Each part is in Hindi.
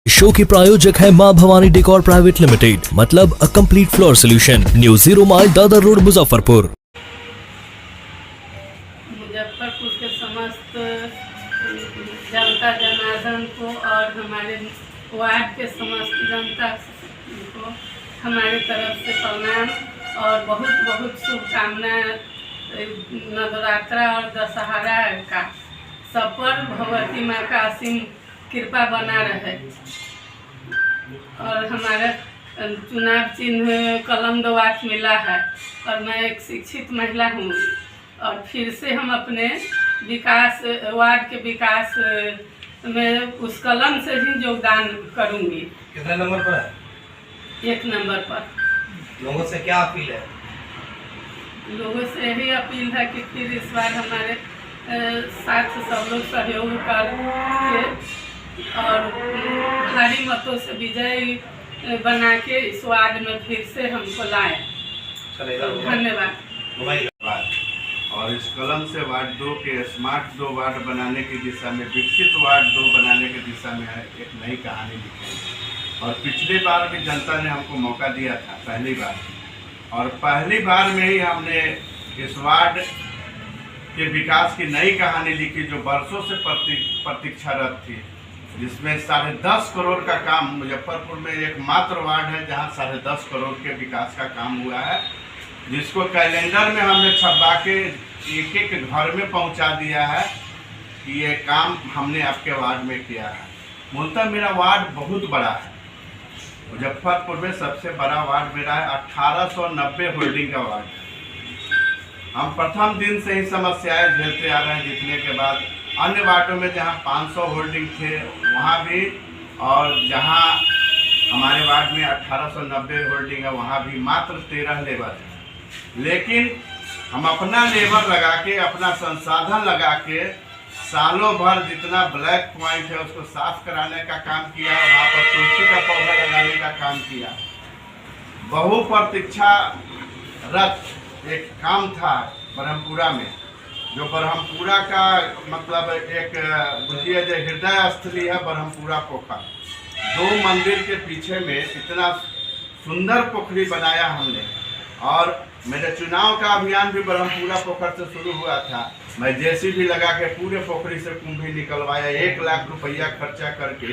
शो के प्रायोजक है मां भवानी डेकोर प्राइवेट लिमिटेड, मतलब a complete floor solution, new 0 mile Dadar road, Muzaffarpur. Muzaffarpur के समस्त जनता जनार्दन को और हमारे वार्ड के समस्त जनता को हमारे तरफ से प्रणाम और बहुत बहुत शुभकामनाएं। नवरात्रा और दशहरा का सब पर भगवती माँ का असीम कृपा बना रहे। और हमारा चुनाव चिन्ह कलम 2 8 मिला है और मैं एक शिक्षित महिला हूँ और फिर से हम अपने विकास वार्ड के विकास में उस कलम से ही योगदान करूँगी। कितने नंबर पर है? 1 नंबर पर। लोगों से क्या अपील है? लोगों से यही अपील है कि फिर इस बार हमारे साथ सब लोग सहयोग करके और भारी मतों से विजय बना के इस वार्ड में फिर से हमको लाए। धन्यवाद। और इस कलम से वार्ड 2 के स्मार्ट 2 वार्ड बनाने की दिशा में, विकसित वार्ड 2 बनाने की दिशा में एक नई कहानी लिखी। और पिछली बार भी जनता ने हमको मौका दिया था, पहली बार, और पहली बार में ही हमने इस वार्ड के विकास की नई कहानी लिखी जो वर्षों से प्रतीक्षारत थी, जिसमें 10.5 करोड़ का काम, मुजफ्फरपुर में एकमात्र वार्ड है जहां 10.5 करोड़ के विकास का काम हुआ है, जिसको कैलेंडर में हमने छपवा के एक घर में पहुंचा दिया है कि ये काम हमने आपके वार्ड में किया है। मूलतः मेरा वार्ड बहुत बड़ा है, मुजफ्फरपुर में सबसे बड़ा वार्ड मेरा है, 1890 होल्डिंग का वार्ड है। हम प्रथम दिन से ही समस्याएं झेलते आ रहे हैं, जीतने के बाद अन्य वार्डों में जहां 500 होल्डिंग थे वहां भी, और जहां हमारे वार्ड में 1890 होल्डिंग है वहां भी मात्र 13 लेबर है। लेकिन हम अपना लेबर लगा के, अपना संसाधन लगा के सालों भर जितना ब्लैक पॉइंट है उसको साफ कराने का काम किया, वहाँ पर तुलसी का पौधा लगाने का काम किया। बहुप्रतीक्षा रत एक काम था ब्रह्मपुरा में, जो ब्रह्मपुरा का मतलब एक बुझिए जो हृदय स्थली है ब्रह्मपुरा पोखर। 2 मंदिर के पीछे में इतना सुंदर पोखरी बनाया हमने। और मेरे चुनाव का अभियान भी ब्रह्मपुरा पोखर से शुरू हुआ था। मैं जेसीबी लगा के पूरे पोखरी से कुंभी निकलवाया, 1 लाख रुपया खर्चा करके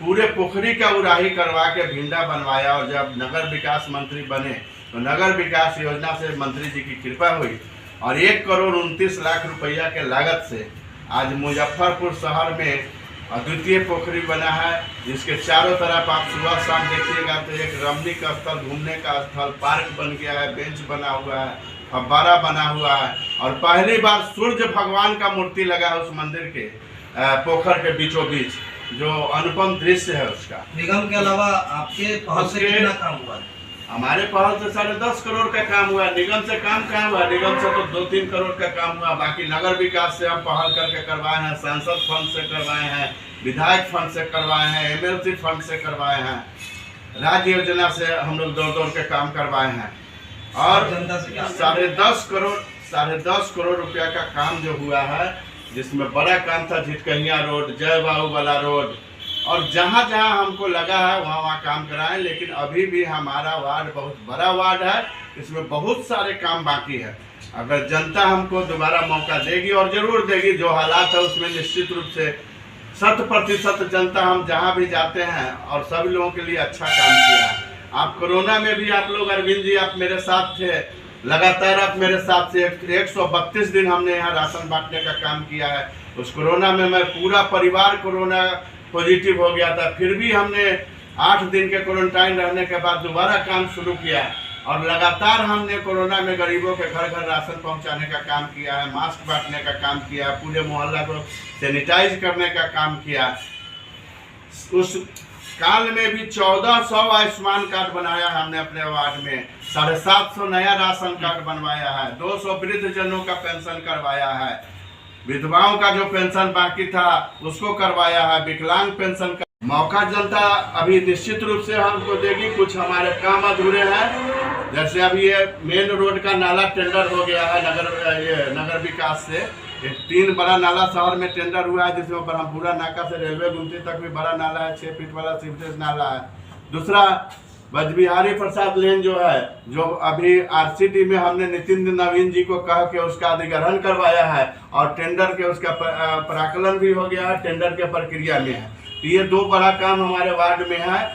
पूरे पोखरी का उराही करवा के भिंडा बनवाया। और जब नगर विकास मंत्री बने तो नगर विकास योजना से मंत्री जी की कृपा हुई और 1 करोड़ 29 लाख रुपया के लागत से आज मुजफ्फरपुर शहर में अद्वितीय पोखरी बना है, जिसके चारों तरफ आप सुबह शाम देखिएगा तो एक रमणीक स्थल, घूमने का स्थल, पार्क बन गया है, बेंच बना हुआ है, फव्वारा बना हुआ है। और पहली बार सूर्य भगवान का मूर्ति लगा है उस मंदिर के पोखर के बीचों बीच, जो अनुपम दृश्य है उसका। निगम के अलावा आपके पहल से कितना काम हुआ? हमारे पहल से 10.5 करोड़ का काम हुआ। निगम से काम कहाँ हुआ? निगम से तो 2-3 करोड़ का काम हुआ। बाकी नगर विकास से हम पहल करके करवाए हैं, सांसद फंड से करवाए हैं, विधायक फंड से करवाए हैं, एमएलसी फंड से करवाए हैं, राज्य योजना से हम लोग दौड़ के काम करवाए हैं। और 10.5 करोड़ रुपया का काम जो हुआ है, जिसमें बड़ा काम था झिटकहिया रोड, जय बाबू वाला रोड, और जहाँ जहाँ हमको लगा है वहाँ वहाँ काम कराएं। लेकिन अभी भी हमारा वार्ड बहुत बड़ा वार्ड है, इसमें बहुत सारे काम बाकी है। अगर जनता हमको दोबारा मौका देगी, और जरूर देगी, जो हालात है उसमें निश्चित रूप से 100% जनता हम जहाँ भी जाते हैं और सभी लोगों के लिए अच्छा काम किया है। आप कोरोना में भी आप लोग, अरविंद जी आप मेरे साथ थे, लगातार आप मेरे साथ से 132 दिन हमने यहाँ राशन बांटने का काम किया है। उस कोरोना में मैं पूरा परिवार कोरोना पॉजिटिव हो गया था, फिर भी हमने 8 दिन के क्वारंटाइन रहने के बाद दोबारा काम शुरू किया और लगातार हमने कोरोना में गरीबों के घर घर राशन पहुंचाने का काम किया है, मास्क बांटने का काम किया, पूरे मोहल्ला को सैनिटाइज करने का काम किया। उस काल में भी 1400 आयुष्मान कार्ड बनाया हमने अपने वार्ड में, 750 नया राशन कार्ड बनवाया है, 200 वृद्ध जनों का पेंशन करवाया है, विधवाओं का जो पेंशन बाकी था उसको करवाया है, विकलांग पेंशन का मौका जनता अभी निश्चित रूप से हमको देगी। कुछ हमारे काम अधूरे हैं, जैसे अभी ये मेन रोड का नाला टेंडर हो गया है नगर विकास से, एक 3 बड़ा नाला शहर में टेंडर हुआ है, जिसमें ब्रह्मपुरा नाका से रेलवे गुमती तक भी बड़ा नाला है, 6 फीट वाला सीवरेज नाला है। दूसरा बजबिहारी प्रसाद लेन जो है, जो अभी आरसीडी में हमने नितिन नवीन जी को कह के उसका अधिग्रहण करवाया है और टेंडर के उसका प्राकलन भी हो गया है, टेंडर के प्रक्रिया में है। तो ये 2 बड़ा काम हमारे वार्ड में है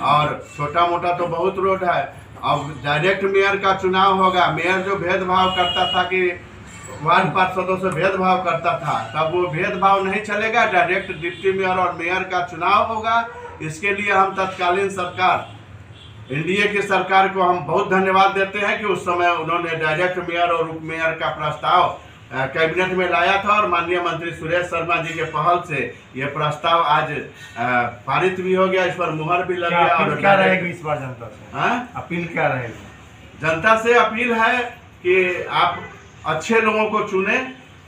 और छोटा मोटा तो बहुत रोड है। अब डायरेक्ट मेयर का चुनाव होगा। मेयर जो भेदभाव करता था कि वार्ड पार्षदों से भेदभाव करता था, तब वो भेदभाव नहीं चलेगा। डायरेक्ट डिप्टी मेयर और मेयर का चुनाव होगा। इसके लिए हम तत्कालीन सरकार, एनडीए की सरकार को हम बहुत धन्यवाद देते हैं कि उस समय उन्होंने डायरेक्ट मेयर और उप मेयर का प्रस्ताव कैबिनेट में लाया था और माननीय मंत्री सुरेश शर्मा जी के पहल से ये प्रस्ताव आज पारित भी हो गया, इस पर मुहर भी लग गया। और क्या रहेगी इस बार जनता से? अपील क्या रहेगी? जनता से अपील है कि आप अच्छे लोगों को चुने,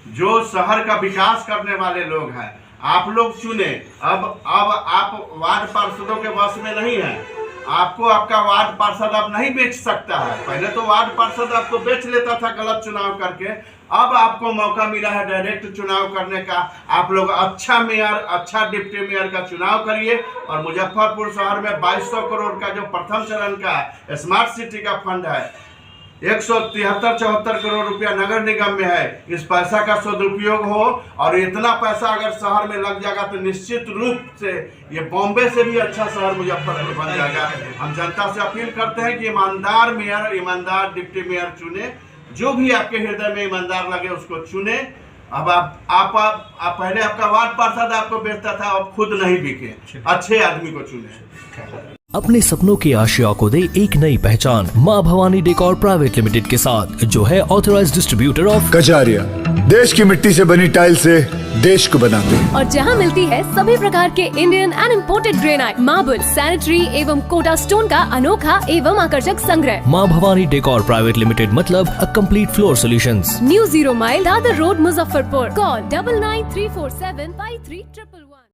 जो शहर का विकास करने वाले लोग हैं, आप लोग चुने। अब आप वार्ड पार्षदों के बस में नहीं है। आपको आपका वार्ड पार्षद अब नहीं बेच सकता है। पहले तो वार्ड पार्षद आपको बेच लेता था गलत चुनाव करके। अब आपको मौका मिला है डायरेक्ट चुनाव करने का। आप लोग अच्छा मेयर, अच्छा डिप्टी मेयर का चुनाव करिए और मुजफ्फरपुर शहर में 2200 करोड़ का जो प्रथम चरण का स्मार्ट सिटी का फंड है, 173-74 करोड़ रुपया नगर निगम में है। इस पैसा का सदुपयोग हो और इतना पैसा अगर शहर में लग जाएगा तो निश्चित रूप से ये बॉम्बे से भी अच्छा शहर मुजफ्फरपुर बन जाएगा। हम जनता से अपील करते हैं कि ईमानदार मेयर, ईमानदार डिप्टी मेयर चुने। जो भी आपके हृदय में ईमानदार लगे उसको चुने। अब आप पहले आपका वार्ड पार्षद आपको बेचता था, अब खुद नहीं बिके, अच्छे आदमी को चुने। अपने सपनों की आशिया को दे एक नई पहचान माँ भवानी डेकोर प्राइवेट लिमिटेड के साथ, जो है ऑथराइज्ड डिस्ट्रीब्यूटर ऑफ कजारिया। देश की मिट्टी से बनी टाइल से देश को बनाते हैं और जहां मिलती है सभी प्रकार के Indian and imported granite, marble, sanitary एवं कोटा स्टोन का अनोखा एवं आकर्षक संग्रह। माँ भवानी डेकोर प्राइवेट लिमिटेड मतलब a complete floor solutions. New 0 mile Dadar road, Muzaffarpur. Call 9934753311।